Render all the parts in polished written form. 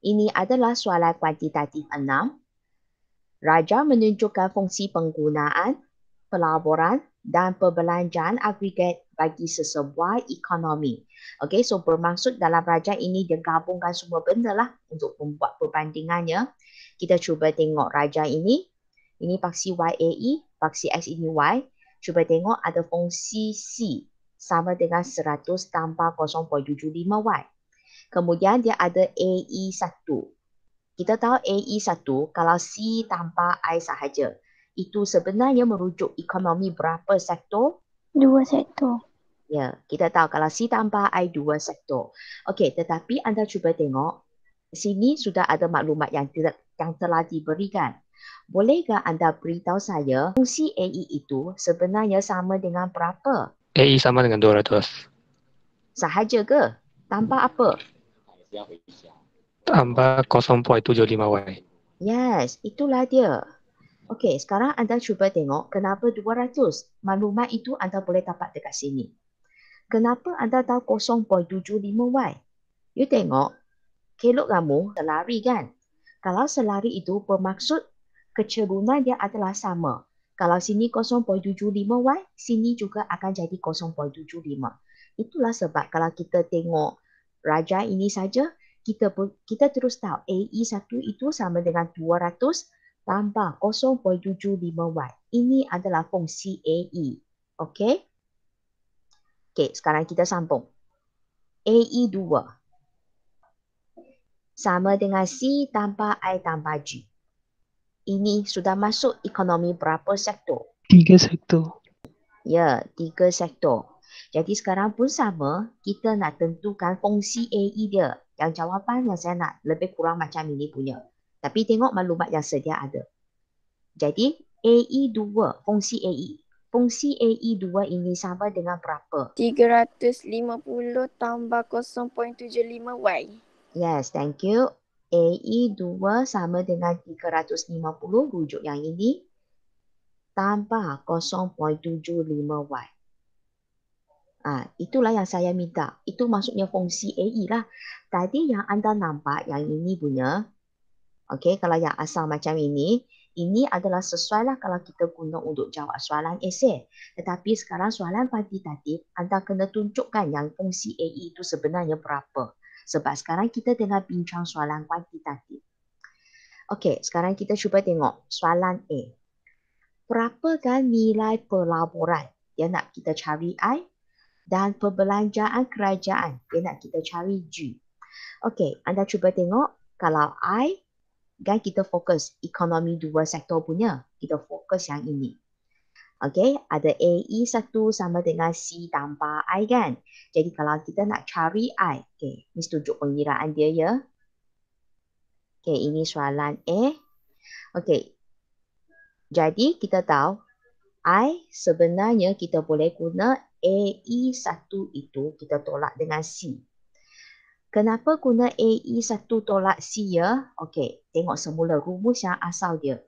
Ini adalah soalan kuantitatif 6. Raja menunjukkan fungsi penggunaan, pelaburan dan perbelanjaan agregat bagi sesebuah ekonomi. Okey, so bermaksud dalam raja ini dia gabungkan semua benda lah untuk membuat perbandingannya. Kita cuba tengok raja ini. Ini paksi YAE, paksi X ini Y. Cuba tengok ada fungsi C sama dengan 100 tambah 0.75Y. Kemudian dia ada AE1. Kita tahu AE1 kalau C tanpa I sahaja. Itu sebenarnya merujuk ekonomi berapa sektor? 2 sektor. Ya, kita tahu kalau C tanpa I 2 sektor. Okey, tetapi anda cuba tengok. Sini sudah ada maklumat yang telah diberikan. Bolehkah anda beritahu saya fungsi AE itu sebenarnya sama dengan berapa? AE sama dengan 200. Sahaja ke? Tanpa apa? Tambah 0.75Y. Yes, itulah dia. Okey, sekarang anda cuba tengok kenapa 200. Maklumat itu anda boleh dapat dekat sini. Kenapa anda tahu 0.75Y? You tengok, kelok kamu selari kan? Kalau selari itu bermaksud kecerunan dia adalah sama. Kalau sini 0.75Y, sini juga akan jadi 0.75. Itulah sebab kalau kita tengok raja ini saja, kita terus tahu AE1 itu sama dengan 200 tambah 0.75Y. Ini adalah fungsi AE. Okey? Okey, sekarang kita sambung. AE2 sama dengan C tanpa I tanpa G. Ini sudah masuk ekonomi berapa sektor? 3 sektor. Ya, 3 sektor. Jadi sekarang pun sama, kita nak tentukan fungsi AE dia. Yang jawapan yang saya nak lebih kurang macam ini punya. Tapi tengok maklumat yang sedia ada. Jadi AE2, fungsi AE. Fungsi AE2 ini sama dengan berapa? 350 tambah 0.75Y. Yes, thank you. AE2 sama dengan 350, rujuk yang ini, tambah 0.75Y. Itulah yang saya minta. Itu maksudnya fungsi AE lah. Tadi yang anda nampak yang ini punya, okey, kalau yang asal macam ini adalah sesuai lah kalau kita guna untuk jawab soalan esei. Tetapi sekarang soalan kuantitatif, anda kena tunjukkan yang fungsi AE itu sebenarnya berapa. Sebab sekarang kita tengah bincang soalan kuantitatif. Okey, sekarang kita cuba tengok soalan A. Berapakah nilai pelaburan? Dia nak kita cari I. Dan perbelanjaan kerajaan, dia nak kita cari G. Okey, anda cuba tengok kalau I, kan kita fokus ekonomi 2 sektor punya. Kita fokus yang ini. Okey, ada AE1 sama dengan C tanpa I kan. Jadi kalau kita nak cari I, okey, ni tunjuk pengiraan dia ya. Okey, ini soalan A. Okey, jadi kita tahu I sebenarnya kita boleh guna AE1 itu kita tolak dengan C. Kenapa guna AE1 tolak C ya? Okey, tengok semula rumus yang asal dia.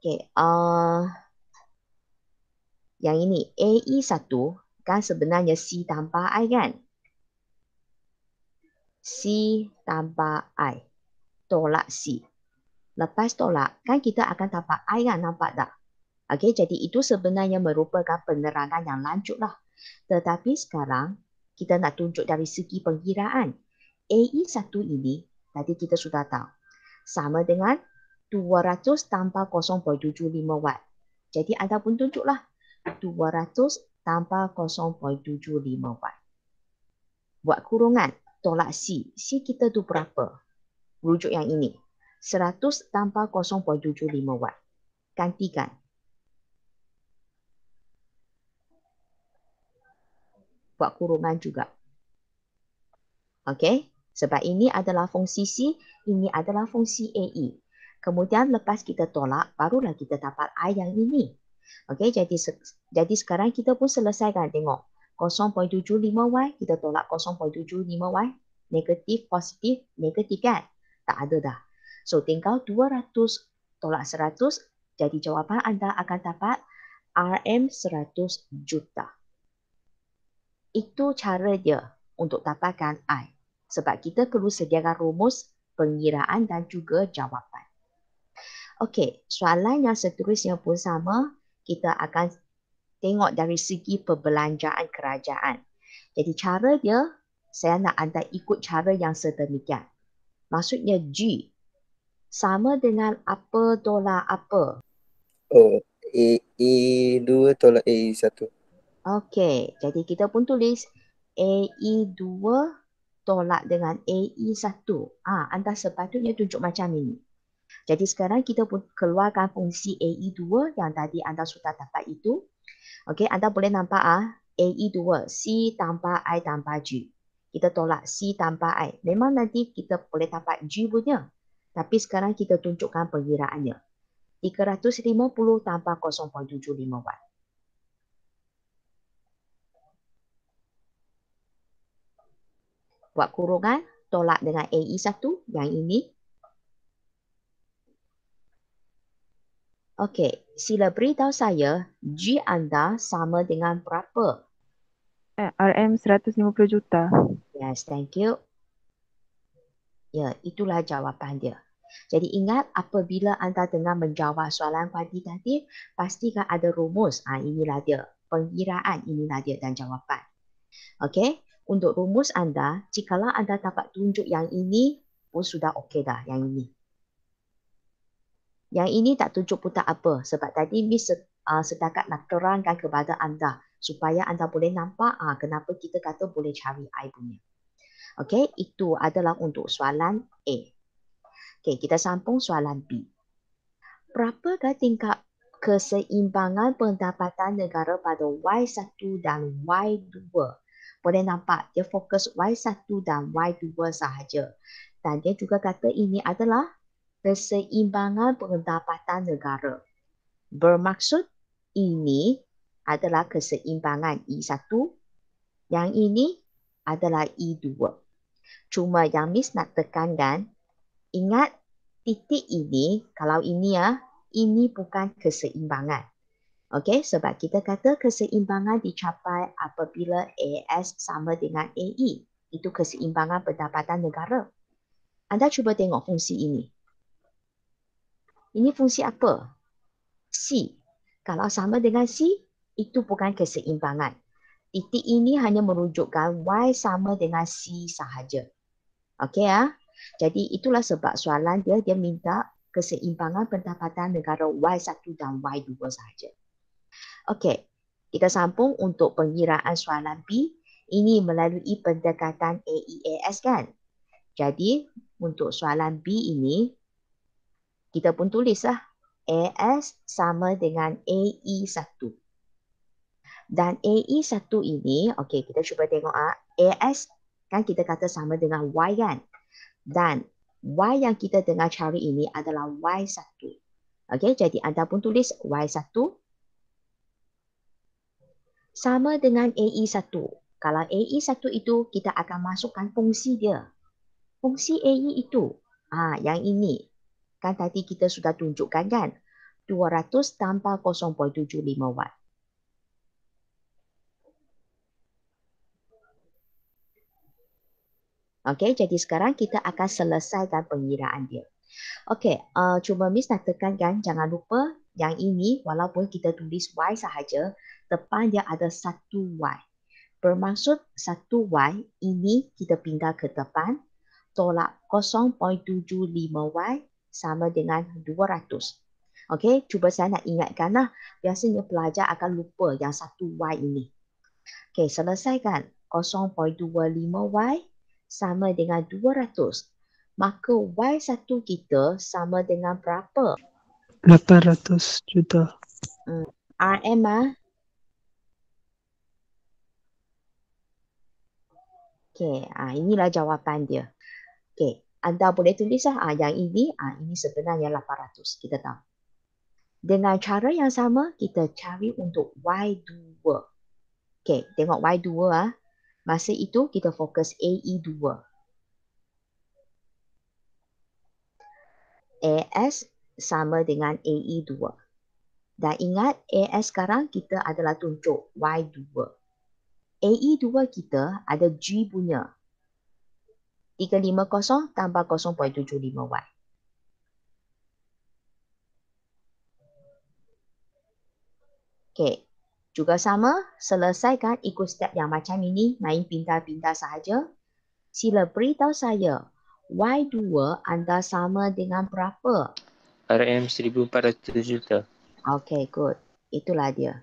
Okey, yang ini AE1 kan sebenarnya C tanpa I kan? C tanpa I. Tolak C. Lepas tolak, kan kita akan dapat I kan, nampak tak? Okey, jadi itu sebenarnya merupakan penerangan yang lanjut lah. Tetapi sekarang, kita nak tunjuk dari segi pengkiraan. AE1 ini, tadi kita sudah tahu, sama dengan 200 tambah 0.75Y. Jadi anda pun tunjuklah 200 tambah 0.75Y. Buat kurungan, tolak C. C kita tu berapa? Rujuk yang ini. 100 tambah 0.75Y. Gantikan. Buat kurungan juga. Okey, sebab ini adalah fungsi C, ini adalah fungsi AE. Kemudian lepas kita tolak, barulah kita dapat I yang ini. Okey, jadi sekarang kita pun selesaikan tengok. 0.75Y, kita tolak 0.75Y. Negatif, positif, negatif kan? Tak ada dah. So, tinggal 200 tolak 100. Jadi jawapan anda akan dapat RM100 juta. Itu cara dia untuk dapatkan I. Sebab kita perlu sediakan rumus pengiraan dan juga jawapan. Okey, soalan yang seterusnya pun sama. Kita akan tengok dari segi perbelanjaan kerajaan. Jadi cara dia, saya nak anda ikut cara yang sedemikian. Maksudnya G sama dengan apa tolak apa. Oh, A2 tolak A1. Okey, jadi kita pun tulis AE2 tolak dengan AE1. Anda sepatutnya tunjuk macam ini. Jadi sekarang kita pun keluarkan fungsi AE2 yang tadi anda sudah dapat itu. Okey, anda boleh nampak AE2, C tanpa I tanpa G. Kita tolak C tanpa I. Memang nanti kita boleh dapat G punya. Tapi sekarang kita tunjukkan pengiraannya. 350 tanpa 0.75 watt. Buat kurungan, tolak dengan AE1 yang ini. Okey, sila beritahu saya G anda sama dengan berapa? RM 150 juta. Yes, thank you. Ya, itulah jawapan dia. Jadi ingat apabila anda tengah menjawab soalan kuantitatif, pastikan ada rumus. Inilah dia. Pengiraan inilah dia dan jawapan. Okey, untuk rumus anda, jikalau anda dapat tunjuk yang ini pun sudah okey dah yang ini. Yang ini tak tunjuk pun tak apa sebab tadi Miss setakat nak terangkan kepada anda supaya anda boleh nampak kenapa kita kata boleh cari I punya. Okey, itu adalah untuk soalan A. Okey, kita sambung soalan B. Berapakah tingkat keseimbangan pendapatan negara pada Y1 dan Y2? Boleh nampak dia fokus Y1 dan Y2 sahaja. Dan dia juga kata ini adalah keseimbangan pendapatan negara. Bermaksud ini adalah keseimbangan I1, yang ini adalah I2. Cuma yang Miss nak tekankan, ingat titik ini, kalau ini ini bukan keseimbangan. Okey, sebab kita kata keseimbangan dicapai apabila AS sama dengan AE. Itu keseimbangan pendapatan negara. Anda cuba tengok fungsi ini. Ini fungsi apa? C. Kalau sama dengan C, itu bukan keseimbangan. Titik ini hanya menunjukkan Y sama dengan C sahaja. Okey Jadi itulah sebab soalan dia minta keseimbangan pendapatan negara Y1 dan Y2 sahaja. Okey, kita sambung untuk pengiraan soalan B. Ini melalui pendekatan AEAS kan? Jadi untuk soalan B ini, kita pun tulislah AS sama dengan AE1. Dan AE1 ini, okey kita cuba tengok AS kan kita kata sama dengan Y kan? Dan Y yang kita tengah cari ini adalah Y1. Okey, jadi anda pun tulis Y1 sama dengan AE1. Kalau AE1 itu kita akan masukkan fungsi dia. Fungsi AE itu, yang ini. Kan tadi kita sudah tunjukkan kan? 200 tanpa 0.75 watt. Okey, jadi sekarang kita akan selesaikan pengiraan dia. Okey, cuma Miss nak tekankan jangan lupa yang ini walaupun kita tulis Y sahaja, depan dia ada 1Y. Bermaksud 1Y ini kita pindah ke depan, tolak 0.75Y sama dengan 200. Okey, cuba saya nak ingatkan biasanya pelajar akan lupa yang 1Y ini. Okey, selesaikan 0.25Y sama dengan 200. Maka Y1 kita sama dengan berapa? 800 juta. RM Okey, inilah jawapan dia. Okey, anda boleh tulis yang ini, ini sebenarnya 800, kita tahu. Dengan cara yang sama, kita cari untuk Y2. Okey, tengok Y2 Masa itu kita fokus AE2. AS sama dengan AE2. Dan ingat AS sekarang kita adalah tunjuk Y2. AE2 kita ada G punya. 350 tambah 0.75Y. Okey. Juga sama, selesaikan ikut step yang macam ini, main pindah-pindah sahaja. Sila beritahu saya, Y2 anda sama dengan berapa? RM 1,400 juta. Okey, good. Itulah dia.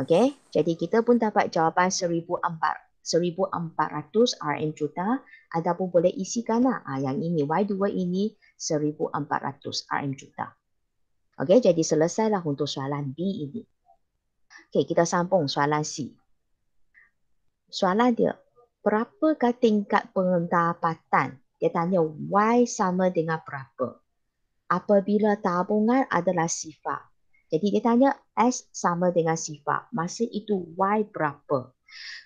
Okey, jadi kita pun dapat jawapan 1,400 RM juta. Anda pun boleh isikan lah. Yang ini, Y2 ini 1,400 RM juta. Okey, jadi selesailah untuk soalan B ini. Okey, kita sambung soalan C. Soalan dia, berapakah tingkat pendapatan? Dia tanya Y sama dengan berapa? Apabila tabungan adalah sifar. Jadi dia tanya S sama dengan sifar. Masa itu Y berapa?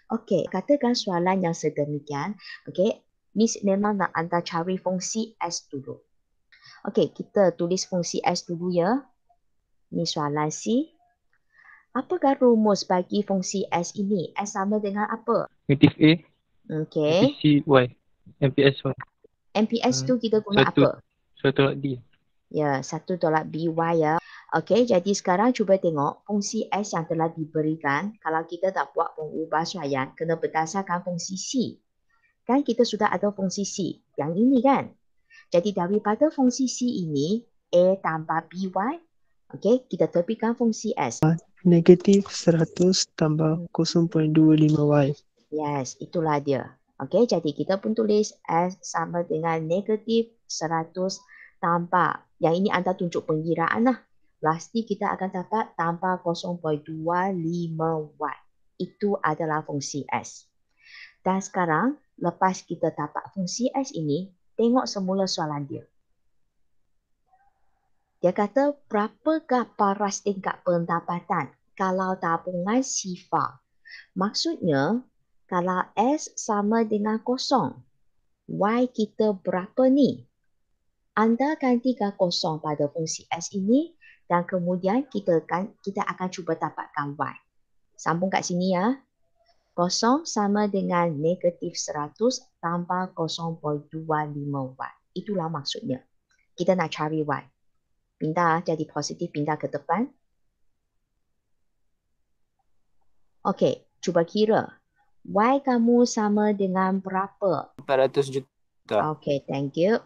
Okey, katakan soalan yang sedemikian. Okey, Miss memang nak anda cari fungsi S dulu. Okey, kita tulis fungsi S dulu ya. Ni soalan C. Apakah rumus bagi fungsi S ini? S sama dengan apa? Negatif A, Okey. MPC Y, MPS Y. MPS tu kita guna apa? So tolak D. Ya, 1 tolak BY ya. Okey, jadi sekarang cuba tengok fungsi S yang telah diberikan. Kalau kita tak buat pengubahsuaian, kena berdasarkan fungsi C. Kan kita sudah ada fungsi C. Yang ini kan? Jadi daripada fungsi C ini, A tambah BY. Okey, kita tepikan fungsi S. Negatif 100 tambah 0.25Y. Yes, itulah dia. Okey, jadi kita pun tulis S sama dengan negatif 100 tambah. Yang ini anda tunjuk pengiraan lah. Pasti kita akan dapat tambah 0.25Y. Itu adalah fungsi S. Dan sekarang, lepas kita dapat fungsi S ini, tengok semula soalan dia. Dia kata, berapakah paras tingkat pendapatan kalau tabungan sifar? Maksudnya, kalau S sama dengan 0, Y kita berapa ni? Anda gantikan 0 pada fungsi S ini dan kemudian kita akan cuba dapatkan Y. Sambung kat sini ya. 0 sama dengan negatif 100 tambah 0.25Y. Itulah maksudnya. Kita nak cari Y. Pindah jadi positif, pindah ke depan. Okey, cuba kira. Y kamu sama dengan berapa? 400 juta. Okey, thank you.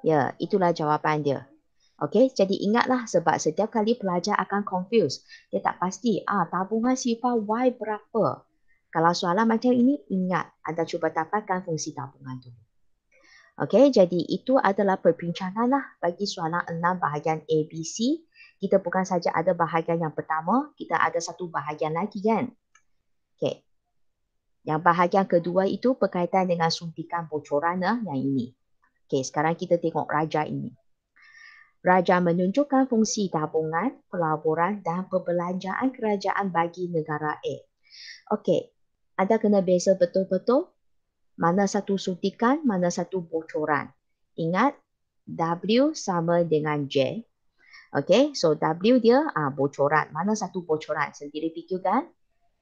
Ya, itulah jawapan dia. Okey, jadi ingatlah sebab setiap kali pelajar akan confuse. Dia tak pasti, tabungan sifar Y berapa? Kalau soalan macam ini, ingat anda cuba dapatkan fungsi tabungan dulu. Okey, jadi itu adalah perbincangan lah bagi soalan 6 bahagian ABC. Kita bukan saja ada bahagian yang pertama, kita ada satu bahagian lagi kan? Okey. Yang bahagian kedua itu berkaitan dengan suntikan bocoran yang ini. Okey, sekarang kita tengok raja ini. Raja menunjukkan fungsi tabungan, pelaburan dan perbelanjaan kerajaan bagi negara A. Okey, anda kena beza betul-betul mana satu suntikan, mana satu bocoran. Ingat, W sama dengan J. Okey, so W dia bocoran. Mana satu bocoran? Sendiri fikirkan.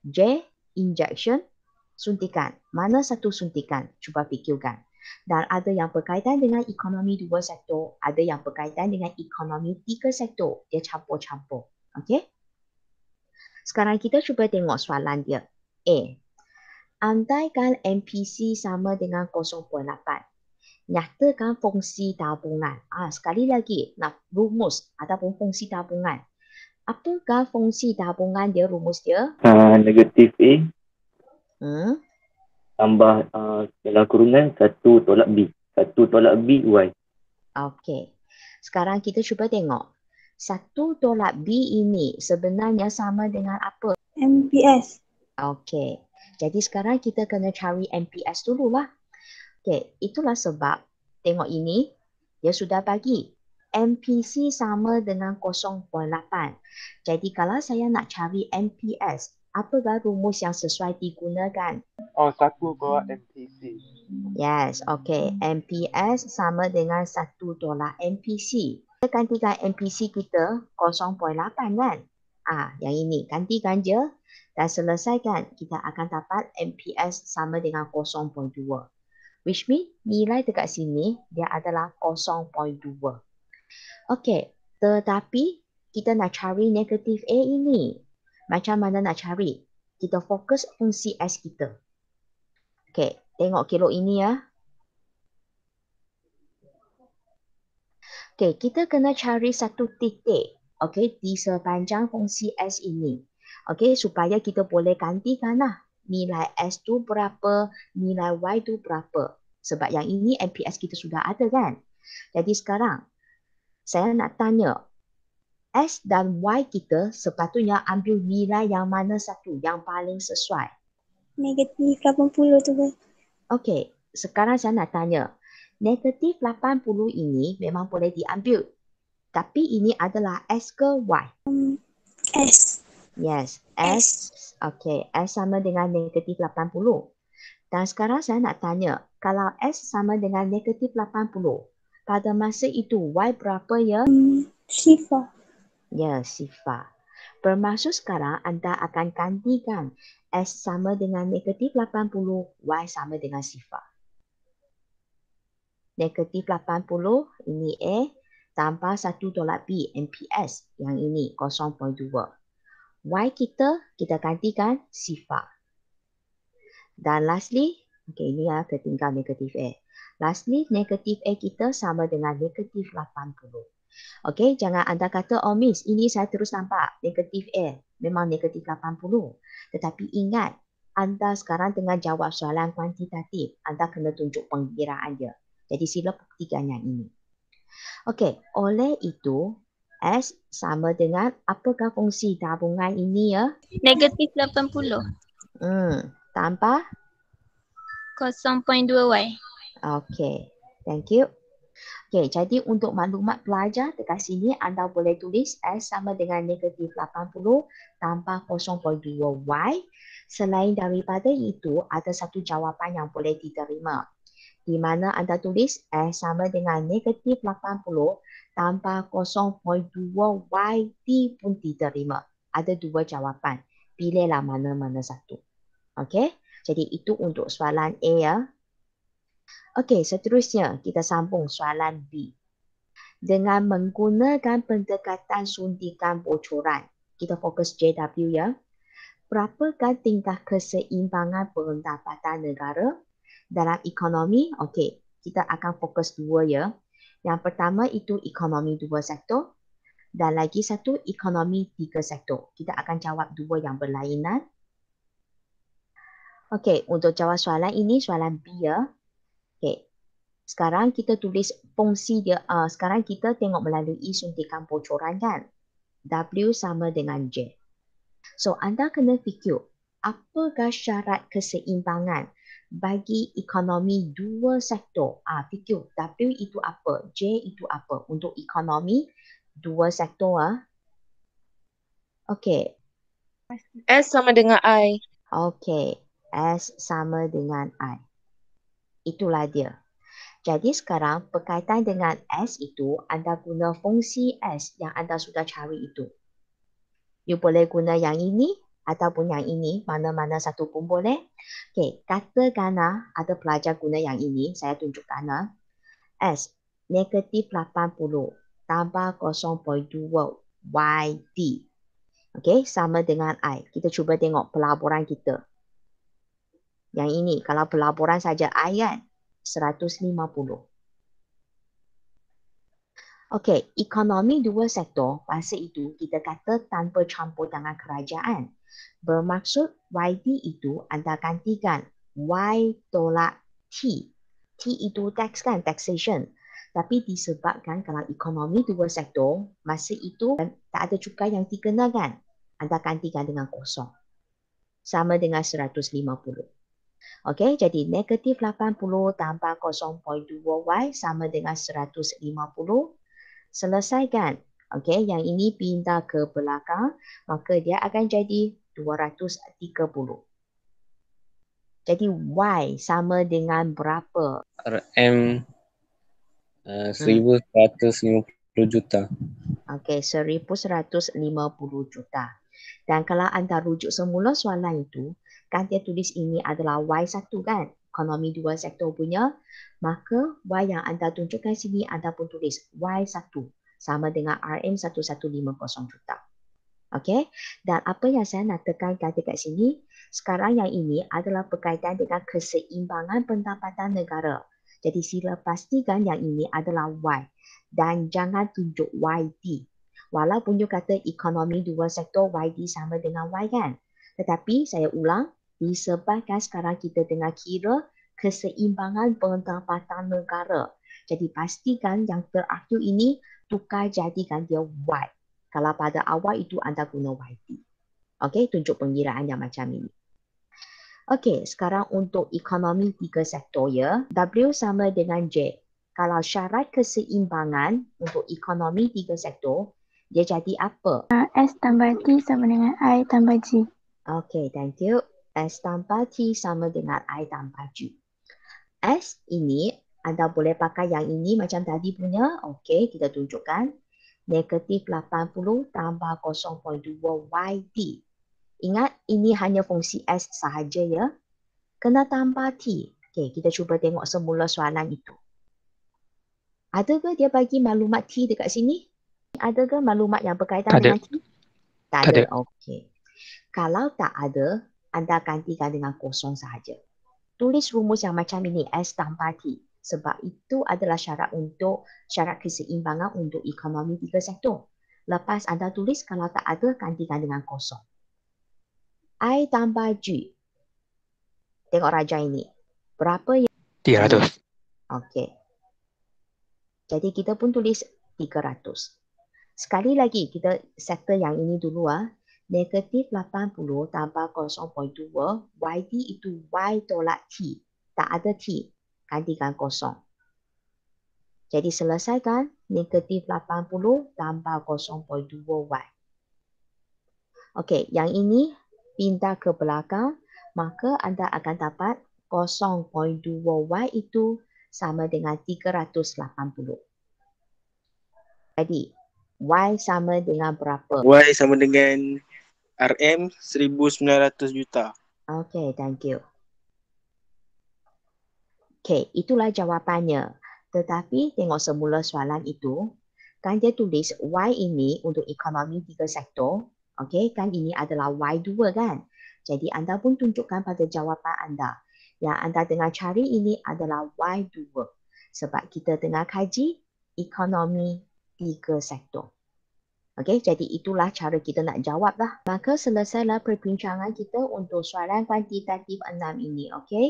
J, injection, suntikan. Mana satu suntikan? Cuba fikirkan. Dan ada yang berkaitan dengan ekonomi 2 sektor, ada yang berkaitan dengan ekonomi 3 sektor. Dia campur-campur. Okey? Sekarang kita cuba tengok soalan dia. A. Andaikan MPC sama dengan 0.8. Nyatakan fungsi tabungan. Sekali lagi, nak rumus ataupun fungsi tabungan. Apakah fungsi tabungan dia, rumus dia? Negatif A tambah dalam kurungan 1 tolak B. 1 tolak B Y. Okey. Sekarang kita cuba tengok. 1 tolak B ini sebenarnya sama dengan apa? MPS. Okey. Jadi sekarang kita kena cari MPS dululah. Okey, itulah sebab tengok ini dia sudah bagi MPC sama dengan 0.8. Jadi kalau saya nak cari MPS, apakah rumus yang sesuai digunakan? 1 tolak MPC. Yes, okey. MPS sama dengan 1 tolak MPC. Kita gantikan MPC kita 0.8 kan? Yang ini. Gantikan je dan selesaikan. Kita akan dapat MPS sama dengan 0.2. Which means nilai dekat sini dia adalah 0.2. Okey, tetapi kita nak cari negatif A ini. Macam mana nak cari? Kita fokus fungsi S kita. Okey, tengok kelok ini ya. Okey, kita kena cari satu titik. Okey, di sepanjang fungsi S ini. Okey, supaya kita boleh gantikan lah. Nilai S tu berapa, nilai Y tu berapa. Sebab yang ini MPS kita sudah ada kan. Jadi sekarang, saya nak tanya, S dan Y kita sepatutnya ambil nilai yang mana satu yang paling sesuai. Negatif 80 tu kan. Okey, sekarang saya nak tanya, negatif 80 ini memang boleh diambil. Tapi ini adalah S ke Y? S. Yes, S. Okey, S sama dengan negatif 80. Dan sekarang saya nak tanya, kalau S sama dengan negatif 80, pada masa itu Y berapa ya? Sifar. Ya, sifar. Bermaksud sekarang anda akan gantikan S sama dengan negatif 80, Y sama dengan sifar. Negatif 80, ini A, tambah 1 tolak B, MPS. Yang ini 0.2. Y kita gantikan sifar. Dan lastly, ini ya ketinggal negatif A. Lastly, negatif A kita sama dengan negatif 80. Okey, jangan anda kata, oh miss, ini saya terus nampak negatif A. Memang negatif 80. Tetapi ingat, anda sekarang tengah jawab soalan kuantitatif. Anda kena tunjuk pengkiraan dia. Jadi sila buktikan yang ini. Okey, oleh itu, S sama dengan apakah fungsi gabungan ini ya? Negatif 80. Tambah? 0.2Y. Okey, thank you. Okey, jadi untuk maklumat pelajar dekat sini anda boleh tulis S sama dengan negatif 80 tambah 0.2Y. Selain daripada itu, ada satu jawapan yang boleh diterima. Di mana anda tulis S sama dengan negatif 80 tambah 0.2YT pun diterima. Ada dua jawapan. Pilihlah mana-mana satu. Okey, jadi itu untuk soalan A ya. Okey, seterusnya kita sambung soalan B. Dengan menggunakan pendekatan suntikan bocoran, kita fokus JW ya. Berapakah tingkah keseimbangan pendapatan negara dalam ekonomi? Okey, kita akan fokus dua ya. Yang pertama itu ekonomi dua sektor dan lagi satu ekonomi tiga sektor. Kita akan jawab dua yang berlainan. Okey, untuk jawab soalan ini, soalan B ya. Okey, sekarang kita tulis fungsi dia. Sekarang kita tengok melalui suntikan bocoran kan. W sama dengan J. So, anda kena fikir, apakah syarat keseimbangan bagi ekonomi dua sektor? Fikir W itu apa, J itu apa untuk ekonomi dua sektor. Okey. S sama dengan I. Okey, S sama dengan I. Itulah dia. Jadi sekarang berkaitan dengan S itu, anda guna fungsi S yang anda sudah cari itu. You boleh guna yang ini ataupun yang ini, mana-mana satu pun boleh. Okey, katakanlah ada pelajar guna yang ini, saya tunjukkan. S negatif 80 tambah 0.2 YT. Okey, sama dengan I. Kita cuba tengok pelaburan kita. Yang ini, kalau pelaburan saja I kan, 150. Okey, ekonomi dua sektor, masa itu kita kata tanpa campur tangan kerajaan. Bermaksud YT itu anda gantikan Y tolak T. T itu tax kan, taxation. Tapi disebabkan kalau ekonomi dua sektor, masa itu tak ada cukai yang dikenakan. Anda gantikan dengan kosong. Sama dengan 150. Okey, jadi negatif 80 tambah 0.2Y sama dengan 150. Selesaikan. Okey, yang ini pindah ke belakang, maka dia akan jadi 230. Jadi Y sama dengan berapa? RM 1150. juta. Okey, 1,150 juta. Dan kalau anda rujuk semula soalan itu, kan dia tulis ini adalah Y1 kan? Ekonomi dua sektor punya. Maka Y yang anda tunjukkan sini, anda pun tulis Y1 sama dengan RM1150 juta. Okey? Dan apa yang saya nak tekankan dekat sini, sekarang yang ini adalah berkaitan dengan keseimbangan pendapatan negara. Jadi sila pastikan yang ini adalah Y dan jangan tunjuk YD. Walaupun you kata ekonomi dua sektor YD sama dengan Y kan. Tetapi saya ulang, disebabkan sekarang kita tengah kira keseimbangan pendapatan negara. Jadi pastikan yang terakhir ini tukar jadikan dia Y. Kalau pada awal itu anda guna YD. Okey, tunjuk pengiraan yang macam ini. Okey, sekarang untuk ekonomi tiga sektor ya. W sama dengan J. Kalau syarat keseimbangan untuk ekonomi tiga sektor, dia jadi apa? S tambah T sama dengan I tambah G. Okey, thank you. S tambah T sama dengan I tambah G. S ini, anda boleh pakai yang ini macam tadi punya. Okey, kita tunjukkan. Negatif 80 tambah 0.2 YD. Ingat, ini hanya fungsi S sahaja ya. Kena tambah T. Okey, kita cuba tengok semula soalan itu. Ada ke dia bagi maklumat T dekat sini? Ada ke maklumat yang berkaitan Tak ada. dengan T? Tak ada. Okey. Kalau tak ada, anda gantikan dengan kosong sahaja. Tulis rumus yang macam ini, S tambah T. Sebab itu adalah syarat keseimbangan untuk ekonomi tiga sektor. Lepas anda tulis, kalau tak ada, gantikan dengan kosong. I tambah G. Tengok raja ini. Berapa yang... 300. Okey. Jadi kita pun tulis 300. Sekali lagi, kita settle yang ini dulu. Negatif 80 tambah 0.2. YD itu Y tolak T. Tak ada T. Gantikan kosong. Jadi selesaikan. Negatif 80 tambah 0.2Y. Okey, yang ini pindah ke belakang. Maka anda akan dapat 0.2Y itu sama dengan 380. Jadi, Y sama dengan berapa? Y sama dengan RM 1,900 juta. Okay, thank you. Okay, itulah jawapannya. Tetapi tengok semula soalan itu, kan dia tulis Y ini untuk ekonomi tiga sektor. Okay, kan ini adalah Y2 kan? Jadi anda pun tunjukkan pada jawapan anda. Yang anda tengah cari ini adalah Y2. Sebab kita tengah kaji ekonomi tiga sektor. Okey, jadi itulah cara kita nak jawab lah. Maka selesailah perbincangan kita untuk soalan kuantitatif 6 ini. Okey.